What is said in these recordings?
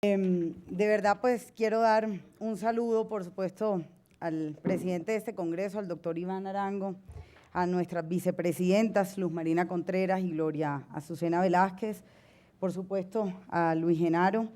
De verdad, pues quiero dar un saludo, por supuesto, al presidente de este Congreso, al doctor Iván Arango, a nuestras vicepresidentas, Luz Marina Contreras y Gloria Azucena Velázquez, por supuesto, a Luis Genaro,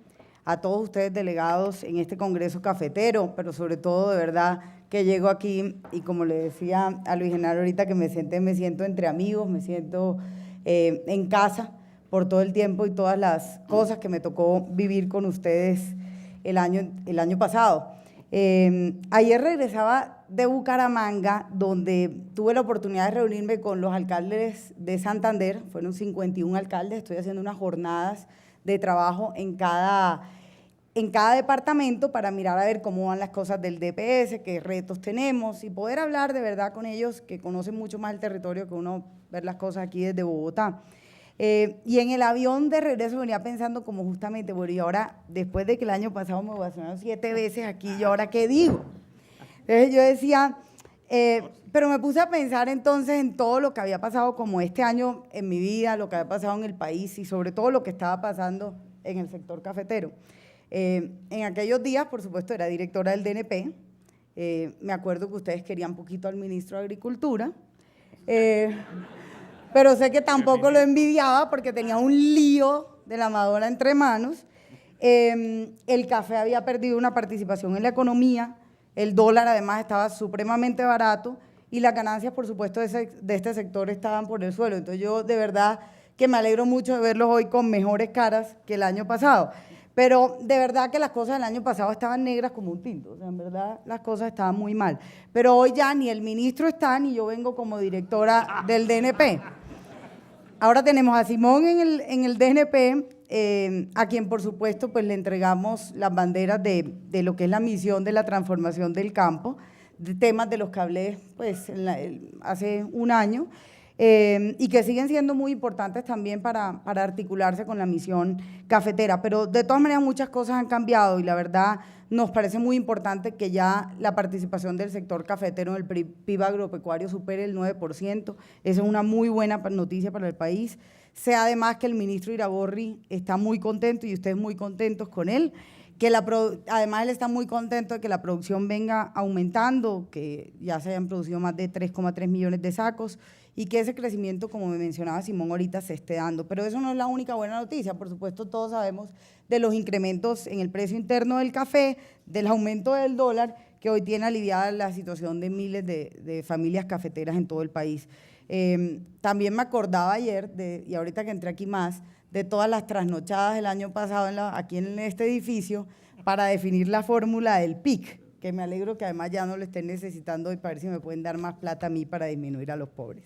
a todos ustedes delegados en este Congreso cafetero, pero sobre todo, de verdad, que llego aquí y como le decía a Luis Genaro ahorita que me siento entre amigos, me siento en casa, por todo el tiempo y todas las cosas que me tocó vivir con ustedes el año pasado. Ayer regresaba de Bucaramanga, donde tuve la oportunidad de reunirme con los alcaldes de Santander, fueron 51 alcaldes, estoy haciendo unas jornadas de trabajo en cada departamento para mirar a ver cómo van las cosas del DPS, qué retos tenemos y poder hablar de verdad con ellos que conocen mucho más el territorio que uno ver las cosas aquí desde Bogotá. Y en el avión de regreso venía pensando como justamente, bueno, y ahora, después de que el año pasado me vacunaron 7 veces aquí, ¿y ahora qué digo? Entonces yo decía, pero me puse a pensar entonces en todo lo que había pasado como este año en mi vida, lo que había pasado en el país y sobre todo lo que estaba pasando en el sector cafetero. En aquellos días, por supuesto, era directora del DNP, me acuerdo que ustedes querían poquito al ministro de Agricultura, pero sé que tampoco lo envidiaba porque tenía un lío de la Madonna entre manos. El café había perdido una participación en la economía, el dólar además estaba supremamente barato y las ganancias, por supuesto, de este sector estaban por el suelo. Entonces yo de verdad que me alegro mucho de verlos hoy con mejores caras que el año pasado. Pero de verdad que las cosas del año pasado estaban negras como un tinto, o sea, en verdad las cosas estaban muy mal. Pero hoy ya ni el ministro está, ni yo vengo como directora del DNP. Ahora tenemos a Simón en el DNP, a quien por supuesto pues le entregamos las banderas de lo que es la misión de la transformación del campo, de temas de los que hablé pues hace un año, y que siguen siendo muy importantes también para articularse con la misión cafetera. Pero de todas maneras muchas cosas han cambiado y la verdad nos parece muy importante que ya la participación del sector cafetero en el PIB agropecuario supere el 9%. Esa es una muy buena noticia para el país. Sé además que el ministro Iragorri está muy contento y ustedes muy contentos con él, que además él está muy contento de que la producción venga aumentando, que ya se hayan producido más de 3,3 millones de sacos y que ese crecimiento, como me mencionaba Simón ahorita, se esté dando. Pero eso no es la única buena noticia, por supuesto todos sabemos de los incrementos en el precio interno del café, del aumento del dólar, que hoy tiene aliviada la situación de miles de familias cafeteras en todo el país. También me acordaba ayer, y ahorita que entré aquí más, de todas las trasnochadas del año pasado aquí en este edificio para definir la fórmula del PIC, que me alegro que además ya no lo estén necesitando y para ver si me pueden dar más plata a mí para disminuir a los pobres.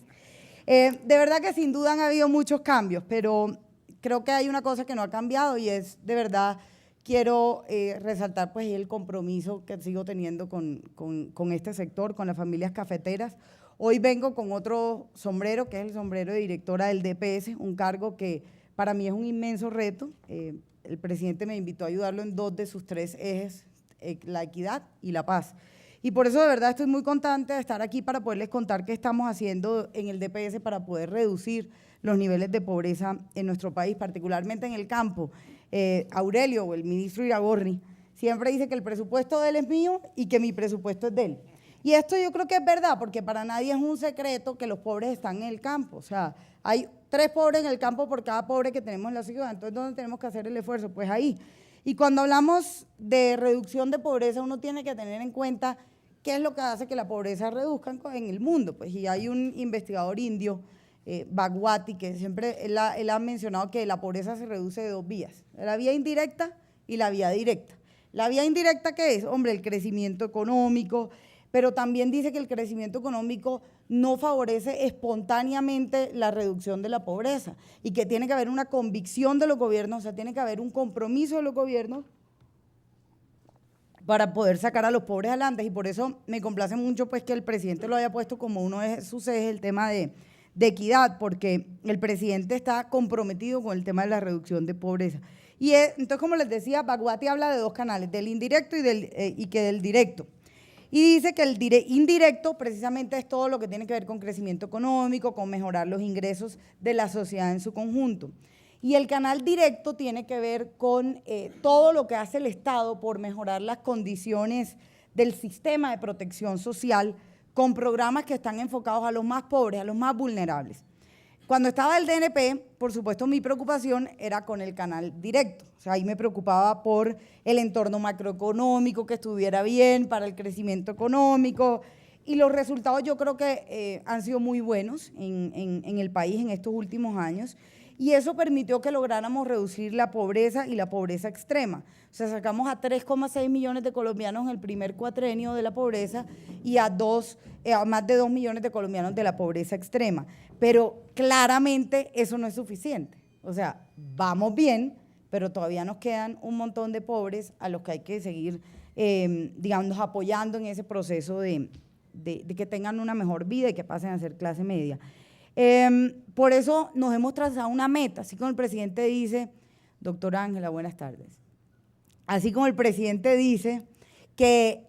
De verdad que sin duda han habido muchos cambios, pero creo que hay una cosa que no ha cambiado y es, de verdad, quiero resaltar pues el compromiso que sigo teniendo con este sector, con las familias cafeteras. Hoy vengo con otro sombrero, que es el sombrero de directora del DPS, un cargo que para mí es un inmenso reto. El presidente me invitó a ayudarlo en 2 de sus 3 ejes, la equidad y la paz. Y por eso de verdad estoy muy contenta de estar aquí para poderles contar qué estamos haciendo en el DPS para poder reducir los niveles de pobreza en nuestro país, particularmente en el campo. Aurelio, o el ministro Iragorri, siempre dice que el presupuesto de él es mío y que mi presupuesto es de él. Y esto yo creo que es verdad, porque para nadie es un secreto que los pobres están en el campo. O sea, hay 3 pobres en el campo por cada pobre que tenemos en la ciudad. Entonces, ¿dónde tenemos que hacer el esfuerzo? Pues ahí. Y cuando hablamos de reducción de pobreza, uno tiene que tener en cuenta qué es lo que hace que la pobreza reduzca en el mundo. Pues, y hay un investigador indio, Bhagwati, que siempre él ha mencionado que la pobreza se reduce de 2 vías, la vía indirecta y la vía directa. La vía indirecta, ¿qué es? Hombre, el crecimiento económico, pero también dice que el crecimiento económico no favorece espontáneamente la reducción de la pobreza y que tiene que haber una convicción de los gobiernos, o sea, tiene que haber un compromiso de los gobiernos para poder sacar a los pobres adelante. Y por eso me complace mucho pues que el presidente lo haya puesto como uno de sus ejes, el tema de equidad, porque el presidente está comprometido con el tema de la reducción de pobreza. Y entonces, como les decía, Bhagwati habla de 2 canales, del indirecto y que del directo. Y dice que el indirecto precisamente es todo lo que tiene que ver con crecimiento económico, con mejorar los ingresos de la sociedad en su conjunto. Y el canal directo tiene que ver con todo lo que hace el Estado por mejorar las condiciones del sistema de protección social con programas que están enfocados a los más pobres, a los más vulnerables. Cuando estaba el DNP, por supuesto, mi preocupación era con el canal directo. O sea, ahí me preocupaba por el entorno macroeconómico, que estuviera bien para el crecimiento económico. Y los resultados yo creo que han sido muy buenos en el país en estos últimos años. Y eso permitió que lográramos reducir la pobreza y la pobreza extrema. O sea, sacamos a 3,6 millones de colombianos en el primer cuatrenio de la pobreza y a más de 2 millones de colombianos de la pobreza extrema. Pero claramente eso no es suficiente. O sea, vamos bien, pero todavía nos quedan un montón de pobres a los que hay que seguir, digamos, apoyando en ese proceso de que tengan una mejor vida y que pasen a ser clase media. Por eso nos hemos trazado una meta, así como el presidente dice, doctora Ángela, buenas tardes, así como el presidente dice que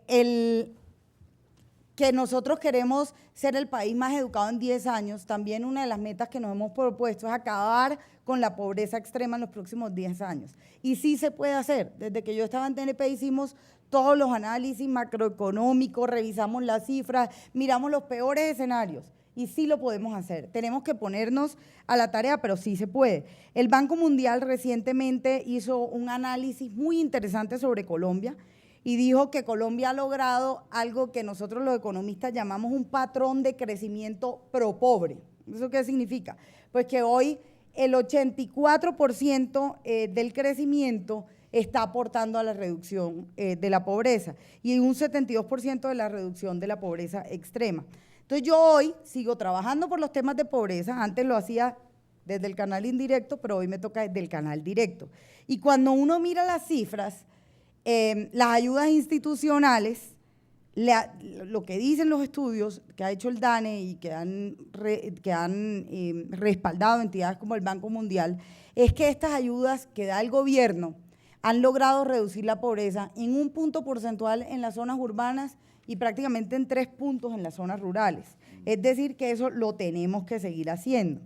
nosotros queremos ser el país más educado en 10 años, también una de las metas que nos hemos propuesto es acabar con la pobreza extrema en los próximos 10 años. Y sí se puede hacer. Desde que yo estaba en TNP hicimos todos los análisis macroeconómicos, revisamos las cifras, miramos los peores escenarios. Y sí lo podemos hacer. Tenemos que ponernos a la tarea, pero sí se puede. El Banco Mundial recientemente hizo un análisis muy interesante sobre Colombia y dijo que Colombia ha logrado algo que nosotros los economistas llamamos un patrón de crecimiento pro pobre. ¿Eso qué significa? Pues que hoy el 84% del crecimiento está aportando a la reducción de la pobreza y un 72% de la reducción de la pobreza extrema. Entonces yo hoy sigo trabajando por los temas de pobreza, antes lo hacía desde el canal indirecto, pero hoy me toca desde el canal directo. Y cuando uno mira las cifras, las ayudas institucionales, lo que dicen los estudios que ha hecho el DANE y que han respaldado entidades como el Banco Mundial, es que estas ayudas que da el gobierno han logrado reducir la pobreza en un punto porcentual en las zonas urbanas y prácticamente en 3 puntos en las zonas rurales. Es decir, que eso lo tenemos que seguir haciendo.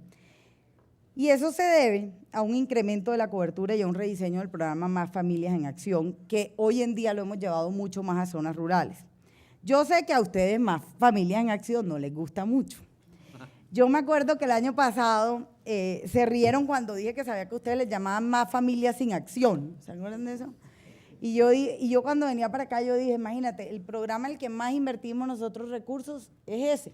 Y eso se debe a un incremento de la cobertura y a un rediseño del programa Más Familias en Acción, que hoy en día lo hemos llevado mucho más a zonas rurales. Yo sé que a ustedes Más Familias en Acción no les gusta mucho. Yo me acuerdo que el año pasado se rieron cuando dije que sabía que ustedes les llamaban Más Familias sin Acción. ¿Se acuerdan de eso? Y yo cuando venía para acá, yo dije, imagínate, el programa en el que más invertimos nosotros recursos es ese.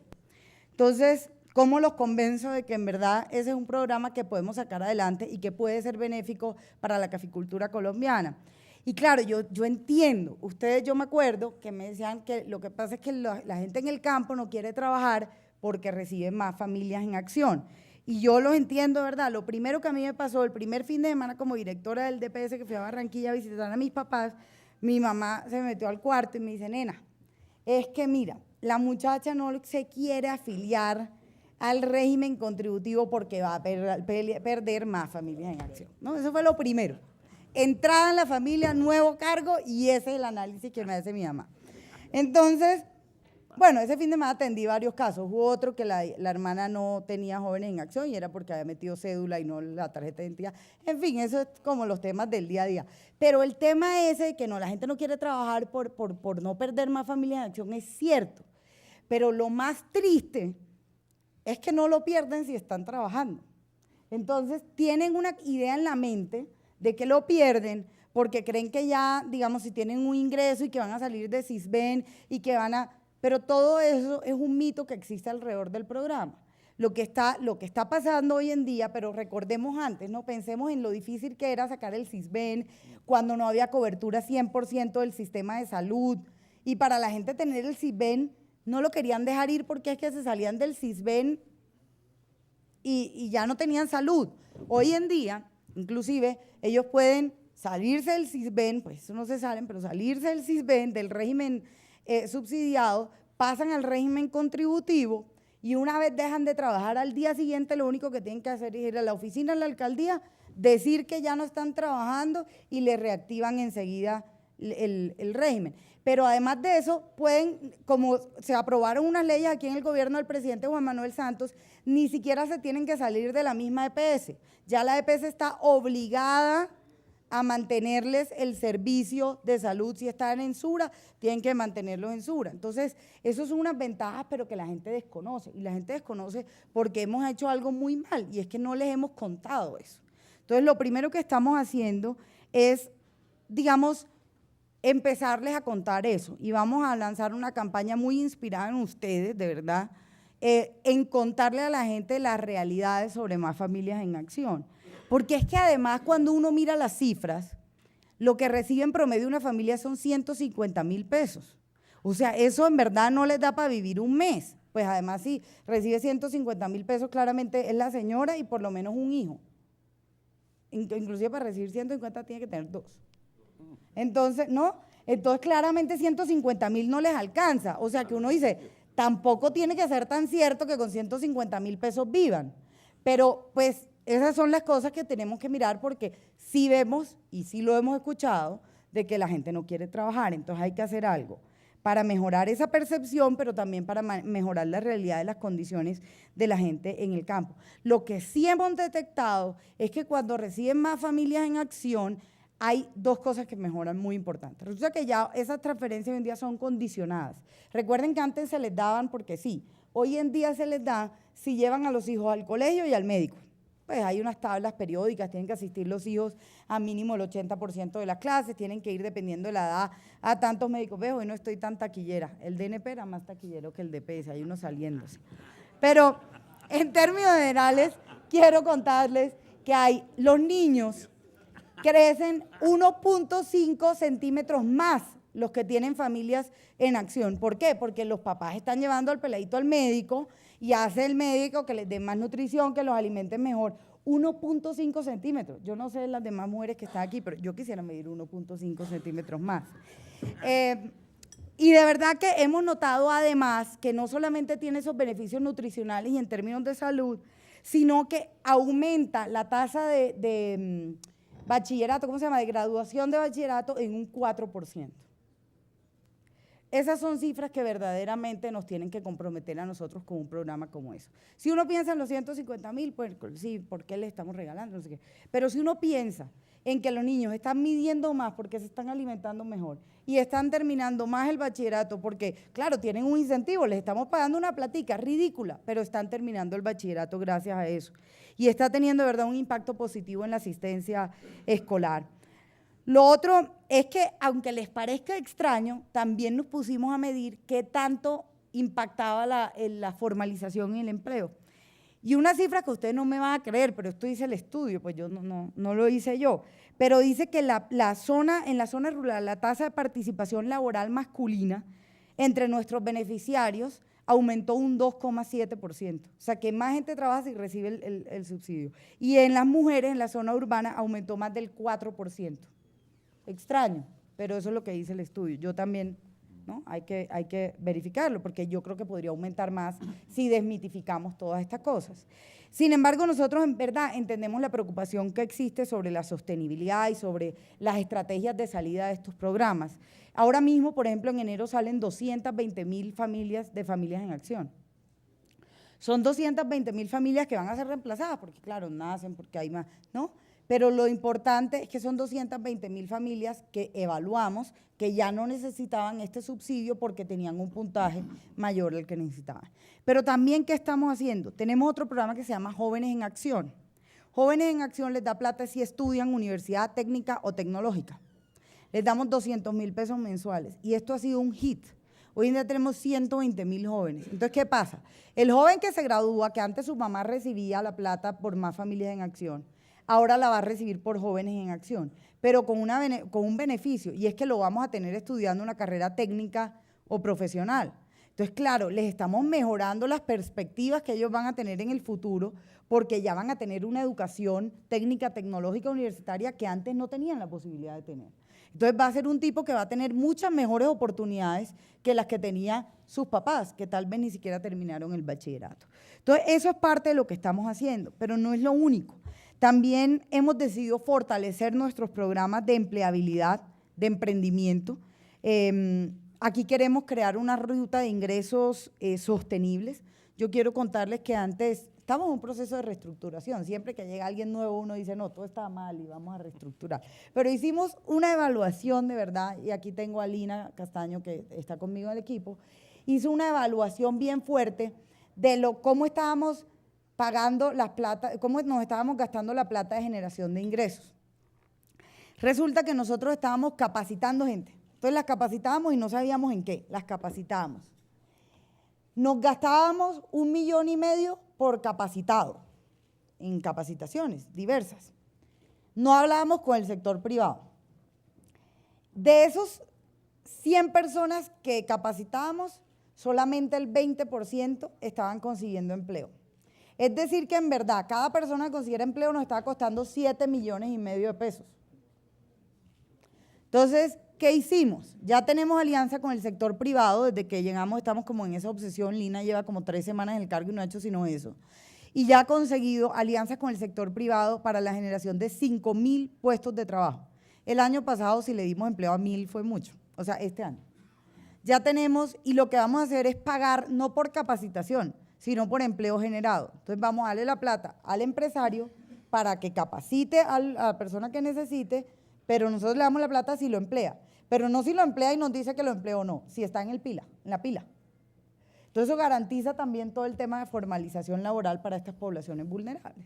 Entonces, ¿cómo los convenzo de que en verdad ese es un programa que podemos sacar adelante y que puede ser benéfico para la caficultura colombiana? Y claro, yo entiendo, yo me acuerdo que me decían que lo que pasa es que la gente en el campo no quiere trabajar porque recibe Más Familias en Acción. Y yo los entiendo, ¿verdad? Lo primero que a mí me pasó, el primer fin de semana como directora del DPS que fui a Barranquilla a visitar a mis papás, mi mamá se me metió al cuarto y me dice, nena, es que mira, la muchacha no se quiere afiliar al régimen contributivo porque va a perder Más Familias en Acción, ¿no? Eso fue lo primero. Entrada en la familia, nuevo cargo, y ese es el análisis que me hace mi mamá. Entonces, bueno, ese fin de semana atendí varios casos. Hubo otro que la hermana no tenía Jóvenes en Acción y era porque había metido cédula y no la tarjeta de identidad. En fin, eso es como los temas del día a día. Pero el tema ese de que la gente no quiere trabajar por no perder Más Familias en Acción es cierto. Pero lo más triste es que no lo pierden si están trabajando. Entonces, tienen una idea en la mente de que lo pierden porque creen que ya, digamos, si tienen un ingreso y que van a salir de Sisbén y que van a… Pero todo eso es un mito que existe alrededor del programa. Lo que está pasando hoy en día, pero recordemos antes, ¿no? Pensemos en lo difícil que era sacar el Sisbén cuando no había cobertura 100% del sistema de salud. Y para la gente tener el Sisbén no lo querían dejar ir porque es que se salían del Sisbén y ya no tenían salud. Hoy en día, inclusive, ellos pueden salirse del Sisbén, pues eso no se salen, pero salirse del Sisbén, del régimen subsidiado, pasan al régimen contributivo y una vez dejan de trabajar al día siguiente, lo único que tienen que hacer es ir a la oficina, a la alcaldía, decir que ya no están trabajando y les reactivan enseguida el régimen. Pero además de eso, pueden, como se aprobaron unas leyes aquí en el gobierno del presidente Juan Manuel Santos, ni siquiera se tienen que salir de la misma EPS. Ya la EPS está obligada a mantenerles el servicio de salud. Si están en Sura, tienen que mantenerlos en Sura. Entonces, eso son unas ventajas, pero que la gente desconoce. Y la gente desconoce porque hemos hecho algo muy mal, y es que no les hemos contado eso. Entonces, lo primero que estamos haciendo es, digamos, empezarles a contar eso. Y vamos a lanzar una campaña muy inspirada en ustedes, de verdad, en contarle a la gente las realidades sobre Más Familias en Acción. Porque es que además cuando uno mira las cifras, lo que recibe en promedio una familia son 150,000 pesos. O sea, eso en verdad no les da para vivir un mes. Pues además si recibe 150,000 pesos, claramente es la señora y por lo menos un hijo. Inclusive para recibir 150 tiene que tener 2. Entonces, ¿no? Entonces claramente 150,000 no les alcanza. O sea que uno dice, tampoco tiene que ser tan cierto que con 150,000 pesos vivan. Pero pues esas son las cosas que tenemos que mirar, porque sí vemos, y sí lo hemos escuchado, de que la gente no quiere trabajar. Entonces hay que hacer algo para mejorar esa percepción, pero también para mejorar la realidad de las condiciones de la gente en el campo. Lo que sí hemos detectado es que cuando reciben Más Familias en Acción, hay dos cosas que mejoran muy importantes. Resulta que ya esas transferencias hoy en día son condicionadas. Recuerden que antes se les daban porque sí, hoy en día se les da si llevan a los hijos al colegio y al médico. Pues hay unas tablas periódicas, tienen que asistir los hijos a mínimo el 80% de las clases, tienen que ir dependiendo de la edad a tantos médicos. Veo, hoy no estoy tan taquillera, el DNP era más taquillero que el DPS, hay unos saliéndose. Pero en términos generales, quiero contarles que los niños crecen 1.5 centímetros más los que tienen familias en acción. ¿Por qué? Porque los papás están llevando al peladito al médico y hace el médico que les dé más nutrición, que los alimenten mejor. 1.5 centímetros. Yo no sé las demás mujeres que están aquí, pero yo quisiera medir 1.5 centímetros más. Y de verdad que hemos notado además que no solamente tiene esos beneficios nutricionales y en términos de salud, sino que aumenta la tasa de bachillerato, ¿cómo se llama?, de graduación de bachillerato en un 4%. Esas son cifras que verdaderamente nos tienen que comprometer a nosotros con un programa como eso. Si uno piensa en los 150,000, pues sí, ¿por qué le estamos regalando? No sé qué. Pero si uno piensa en que los niños están midiendo más porque se están alimentando mejor y están terminando más el bachillerato porque, claro, tienen un incentivo, les estamos pagando una platica ridícula, pero están terminando el bachillerato gracias a eso. Y está teniendo, de verdad, un impacto positivo en la asistencia escolar. Lo otro es que, aunque les parezca extraño, también nos pusimos a medir qué tanto impactaba la formalización en el empleo. Y una cifra que ustedes no me van a creer, pero esto dice el estudio, pues yo no lo hice yo, pero dice que en la zona rural, la tasa de participación laboral masculina entre nuestros beneficiarios aumentó un 2,7%. O sea, que más gente trabaja si recibe el subsidio. Y en las mujeres, en la zona urbana, aumentó más del 4%. Extraño, pero eso es lo que dice el estudio. Yo también, ¿no? Hay que verificarlo, porque yo creo que podría aumentar más si desmitificamos todas estas cosas. Sin embargo, nosotros en verdad entendemos la preocupación que existe sobre la sostenibilidad y sobre las estrategias de salida de estos programas. Ahora mismo, por ejemplo, en enero salen 220,000 familias de Familias en Acción. Son 220,000 familias que van a ser reemplazadas, porque claro, nacen, porque hay más, ¿no? Pero lo importante es que son 220,000 familias que evaluamos que ya no necesitaban este subsidio porque tenían un puntaje mayor al que necesitaban. Pero también, ¿qué estamos haciendo? Tenemos otro programa que se llama Jóvenes en Acción. Jóvenes en Acción les da plata si estudian universidad técnica o tecnológica. Les damos 200,000 pesos mensuales y esto ha sido un hit. Hoy en día tenemos 120,000 jóvenes. Entonces, ¿qué pasa? El joven que se gradúa, que antes su mamá recibía la plata por Más Familias en Acción, ahora la va a recibir por Jóvenes en Acción, pero con un beneficio, y es que lo vamos a tener estudiando una carrera técnica o profesional. Entonces, claro, les estamos mejorando las perspectivas que ellos van a tener en el futuro, porque ya van a tener una educación técnica, tecnológica, universitaria que antes no tenían la posibilidad de tener. Entonces, va a ser un tipo que va a tener muchas mejores oportunidades que las que tenía sus papás, que tal vez ni siquiera terminaron el bachillerato. Entonces, eso es parte de lo que estamos haciendo, pero no es lo único. También hemos decidido fortalecer nuestros programas de empleabilidad de emprendimiento. Aquí queremos crear una ruta de ingresos sostenibles. Yo quiero contarles que antes estamos en un proceso de reestructuración. Siempre que llega alguien nuevo, uno dice, no, todo está mal y vamos a reestructurar. Pero hicimos una evaluación de verdad, y aquí tengo a Lina Castaño, que está conmigo en el equipo, hizo una evaluación bien fuerte de cómo estábamos pagando las plata, cómo nos estábamos gastando la plata de generación de ingresos. Resulta que nosotros estábamos capacitando gente. Entonces las capacitábamos y no sabíamos en qué, las capacitábamos. Nos gastábamos 1,5 millones por capacitado, en capacitaciones diversas. No hablábamos con el sector privado. De esos 100 personas que capacitábamos, solamente el 20% estaban consiguiendo empleo. Es decir que en verdad, cada persona que consiguiera empleo nos estaba costando 7,5 millones de pesos. Entonces, ¿qué hicimos? Ya tenemos alianza con el sector privado, desde que llegamos estamos como en esa obsesión. Lina lleva como 3 semanas en el cargo y no ha hecho sino eso. Y ya ha conseguido alianzas con el sector privado para la generación de 5,000 puestos de trabajo. El año pasado, si le dimos empleo a 1,000, fue mucho. O sea, este año. Ya tenemos, y lo que vamos a hacer es pagar no por capacitación, sino por empleo generado. Entonces vamos a darle la plata al empresario para que capacite a la persona que necesite, pero nosotros le damos la plata si lo emplea. Pero no si lo emplea y nos dice que lo empleó o no, si está en la pila. Entonces eso garantiza también todo el tema de formalización laboral para estas poblaciones vulnerables.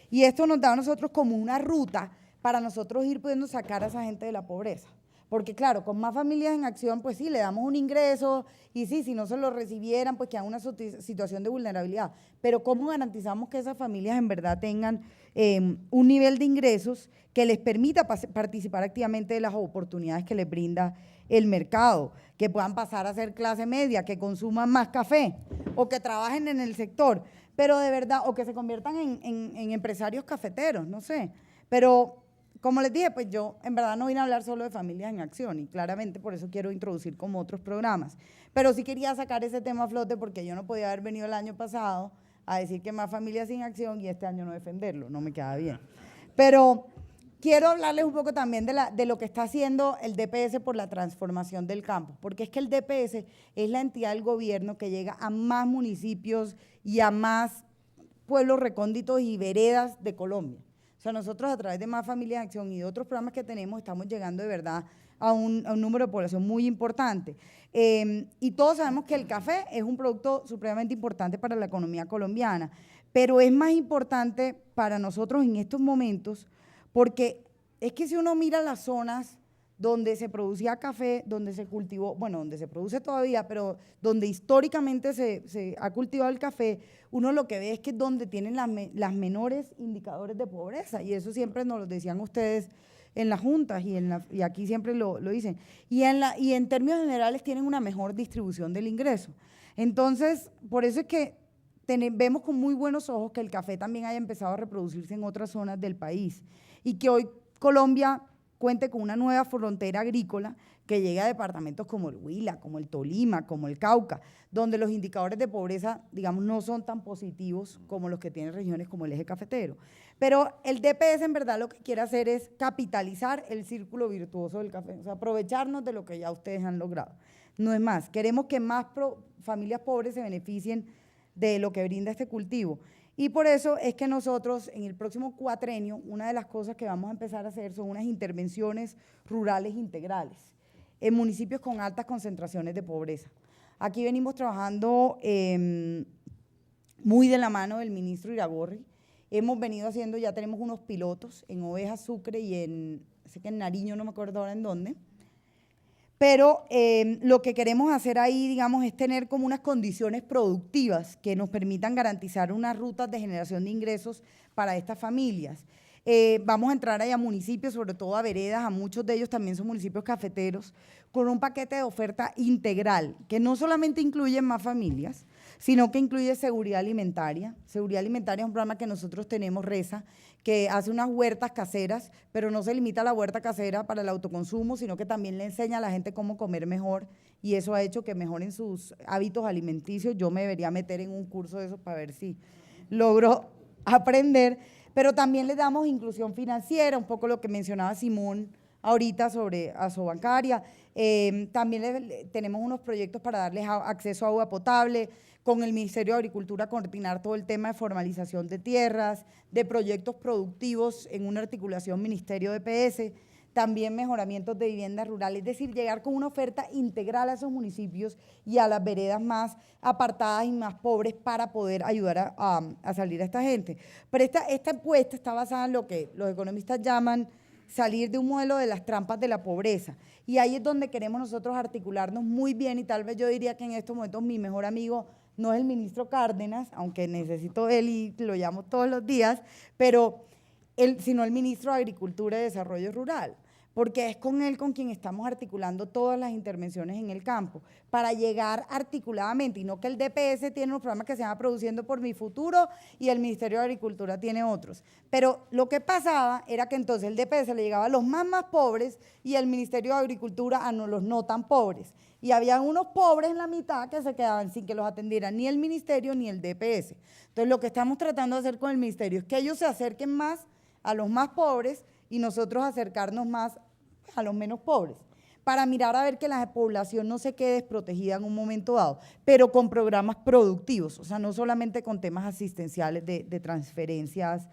Y esto nos da a nosotros como una ruta para nosotros ir pudiendo sacar a esa gente de la pobreza. Porque claro, con más familias en acción, pues sí, le damos un ingreso y sí, si no se lo recibieran, pues queda una situación de vulnerabilidad. Pero ¿cómo garantizamos que esas familias en verdad tengan un nivel de ingresos que les permita participar activamente de las oportunidades que les brinda el mercado? Que puedan pasar a ser clase media, que consuman más café o que trabajen en el sector, pero de verdad, o que se conviertan en empresarios cafeteros, no sé. Pero como les dije, pues yo en verdad no vine a hablar solo de familias en acción y claramente por eso quiero introducir como otros programas. Pero sí quería sacar ese tema a flote porque yo no podía haber venido el año pasado a decir que más familias sin acción y este año no defenderlo, no me queda bien. Pero quiero hablarles un poco también de lo que está haciendo el DPS por la transformación del campo, porque es que el DPS es la entidad del gobierno que llega a más municipios y a más pueblos recónditos y veredas de Colombia. O sea, nosotros a través de Más Familias en Acción y de otros programas que tenemos estamos llegando de verdad a un número de población muy importante. Y todos sabemos que el café es un producto supremamente importante para la economía colombiana, pero es más importante para nosotros en estos momentos porque es que si uno mira las zonas donde se producía café, donde se cultivó, bueno, donde se produce todavía, pero donde históricamente se ha cultivado el café, uno lo que ve es que es donde tienen las menores indicadores de pobreza, y eso siempre nos lo decían ustedes en las juntas y aquí siempre lo dicen. Y en términos generales tienen una mejor distribución del ingreso. Entonces, por eso es que vemos con muy buenos ojos que el café también haya empezado a reproducirse en otras zonas del país y que hoy Colombia cuente con una nueva frontera agrícola que llegue a departamentos como el Huila, como el Tolima, como el Cauca, donde los indicadores de pobreza, digamos, no son tan positivos como los que tienen regiones como el eje cafetero. Pero el DPS en verdad lo que quiere hacer es capitalizar el círculo virtuoso del café, o sea, aprovecharnos de lo que ya ustedes han logrado. No es más, queremos que más familias pobres se beneficien de lo que brinda este cultivo. Y por eso es que nosotros en el próximo cuatrenio, una de las cosas que vamos a empezar a hacer son unas intervenciones rurales integrales en municipios con altas concentraciones de pobreza. Aquí venimos trabajando muy de la mano del ministro Iragorri. Hemos venido haciendo, ya tenemos unos pilotos en Oveja, Sucre y sé que en Nariño, no me acuerdo ahora en dónde. Pero lo que queremos hacer ahí, digamos, es tener como unas condiciones productivas que nos permitan garantizar unas rutas de generación de ingresos para estas familias. Vamos a entrar ahí a municipios, sobre todo a veredas, a muchos de ellos también son municipios cafeteros, con un paquete de oferta integral, que no solamente incluye más familias, sino que incluye seguridad alimentaria. Seguridad alimentaria es un programa que nosotros tenemos, RESA, que hace unas huertas caseras, pero no se limita a la huerta casera para el autoconsumo, sino que también le enseña a la gente cómo comer mejor, y eso ha hecho que mejoren sus hábitos alimenticios. Yo me debería meter en un curso de esos para ver si logro aprender, pero también le damos inclusión financiera, un poco lo que mencionaba Simón ahorita sobre Asobancaria. También tenemos unos proyectos para darles acceso a agua potable, con el Ministerio de Agricultura coordinar todo el tema de formalización de tierras, de proyectos productivos en una articulación Ministerio de PS, también mejoramientos de vivienda rural, es decir, llegar con una oferta integral a esos municipios y a las veredas más apartadas y más pobres para poder ayudar a salir a esta gente. Pero esta encuesta está basada en lo que los economistas llaman salir de un modelo de las trampas de la pobreza. Y ahí es donde queremos nosotros articularnos muy bien, y tal vez yo diría que en estos momentos mi mejor amigo no es el ministro Cárdenas, aunque necesito él y lo llamo todos los días, sino el ministro de Agricultura y Desarrollo Rural, porque es con él con quien estamos articulando todas las intervenciones en el campo, para llegar articuladamente, y no que el DPS tiene unos programas que se llama Produciendo por mi Futuro y el Ministerio de Agricultura tiene otros. Pero lo que pasaba era que entonces el DPS le llegaba a los más pobres y el Ministerio de Agricultura a los no tan pobres. Y había unos pobres en la mitad que se quedaban sin que los atendiera ni el ministerio ni el DPS. Entonces, lo que estamos tratando de hacer con el ministerio es que ellos se acerquen más a los más pobres y nosotros acercarnos más a los menos pobres, para mirar a ver que la población no se quede desprotegida en un momento dado, pero con programas productivos, o sea, no solamente con temas asistenciales de transferencias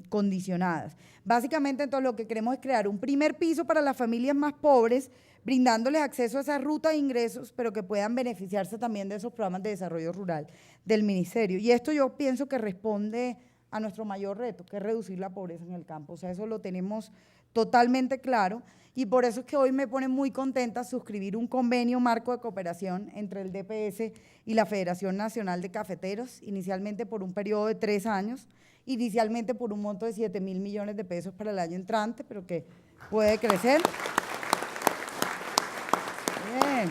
condicionadas. Básicamente, entonces, lo que queremos es crear un primer piso para las familias más pobres, brindándoles acceso a esa ruta de ingresos, pero que puedan beneficiarse también de esos programas de desarrollo rural del ministerio. Y esto yo pienso que responde a nuestro mayor reto, que es reducir la pobreza en el campo. O sea, eso lo tenemos totalmente claro, y por eso es que hoy me pone muy contenta suscribir un convenio marco de cooperación entre el DPS y la Federación Nacional de Cafeteros, inicialmente por un periodo de 3 años, inicialmente por un monto de 7.000 millones de pesos para el año entrante, pero que puede crecer. Bien.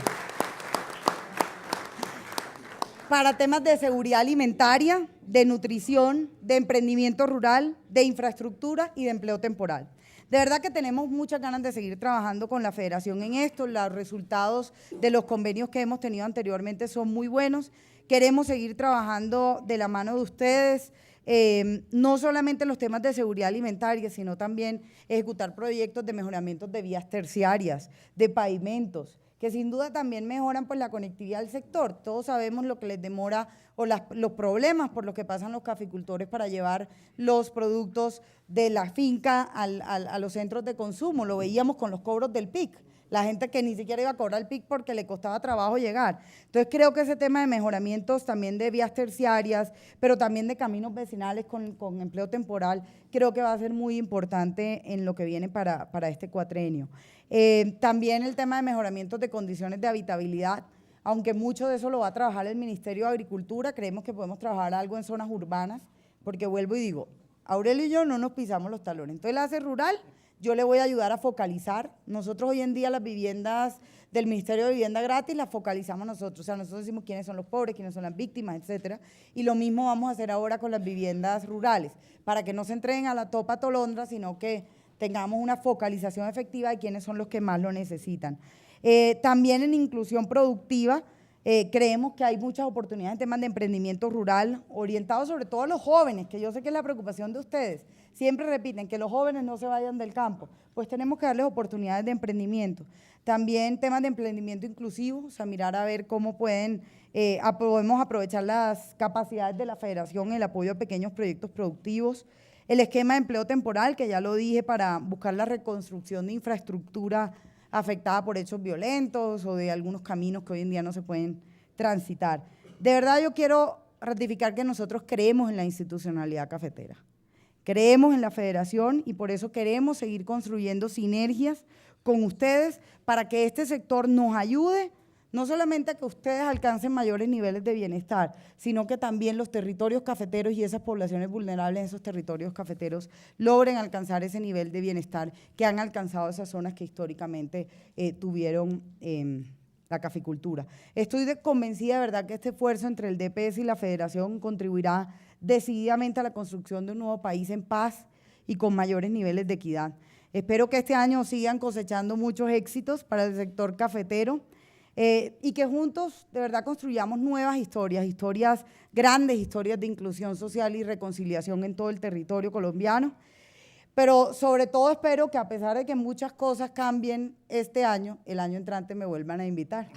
Para temas de seguridad alimentaria, de nutrición, de emprendimiento rural, de infraestructura y de empleo temporal. De verdad que tenemos muchas ganas de seguir trabajando con la federación en esto. Los resultados de los convenios que hemos tenido anteriormente son muy buenos. Queremos seguir trabajando de la mano de ustedes, no solamente en los temas de seguridad alimentaria, sino también ejecutar proyectos de mejoramiento de vías terciarias, de pavimentos, que sin duda también mejoran pues la conectividad del sector. Todos sabemos lo que les demora o los problemas por los que pasan los caficultores para llevar los productos de la finca a los centros de consumo. Lo veíamos con los cobros del PIC, la gente que ni siquiera iba a cobrar el PIC porque le costaba trabajo llegar. Entonces, creo que ese tema de mejoramientos también de vías terciarias, pero también de caminos vecinales con empleo temporal, creo que va a ser muy importante en lo que viene para este cuatrenio. También el tema de mejoramientos de condiciones de habitabilidad, aunque mucho de eso lo va a trabajar el Ministerio de Agricultura, creemos que podemos trabajar algo en zonas urbanas, porque vuelvo y digo, Aurelio y yo no nos pisamos los talones. Entonces, la hace rural, yo le voy a ayudar a focalizar. Nosotros hoy en día las viviendas del Ministerio de Vivienda Gratis las focalizamos nosotros, o sea, nosotros decimos quiénes son los pobres, quiénes son las víctimas, etcétera, y lo mismo vamos a hacer ahora con las viviendas rurales, para que no se entreguen a la topa tolondra, sino que tengamos una focalización efectiva de quiénes son los que más lo necesitan. También en inclusión productiva, creemos que hay muchas oportunidades en temas de emprendimiento rural, orientados sobre todo a los jóvenes, que yo sé que es la preocupación de ustedes. Siempre repiten que los jóvenes no se vayan del campo, pues tenemos que darles oportunidades de emprendimiento. También temas de emprendimiento inclusivo, o sea, mirar a ver cómo podemos aprovechar las capacidades de la federación, el apoyo a pequeños proyectos productivos. El esquema de empleo temporal, que ya lo dije, para buscar la reconstrucción de infraestructura afectada por hechos violentos o de algunos caminos que hoy en día no se pueden transitar. De verdad, yo quiero ratificar que nosotros creemos en la institucionalidad cafetera, creemos en la federación, y por eso queremos seguir construyendo sinergias con ustedes para que este sector nos ayude, no solamente a que ustedes alcancen mayores niveles de bienestar, sino que también los territorios cafeteros y esas poblaciones vulnerables en esos territorios cafeteros logren alcanzar ese nivel de bienestar que han alcanzado esas zonas que históricamente tuvieron la caficultura. Estoy convencida de verdad que este esfuerzo entre el DPS y la federación contribuirá decididamente a la construcción de un nuevo país en paz y con mayores niveles de equidad. Espero que este año sigan cosechando muchos éxitos para el sector cafetero, y que juntos de verdad construyamos nuevas historias grandes, historias de inclusión social y reconciliación en todo el territorio colombiano. Pero sobre todo espero que a pesar de que muchas cosas cambien este año, el año entrante me vuelvan a invitar.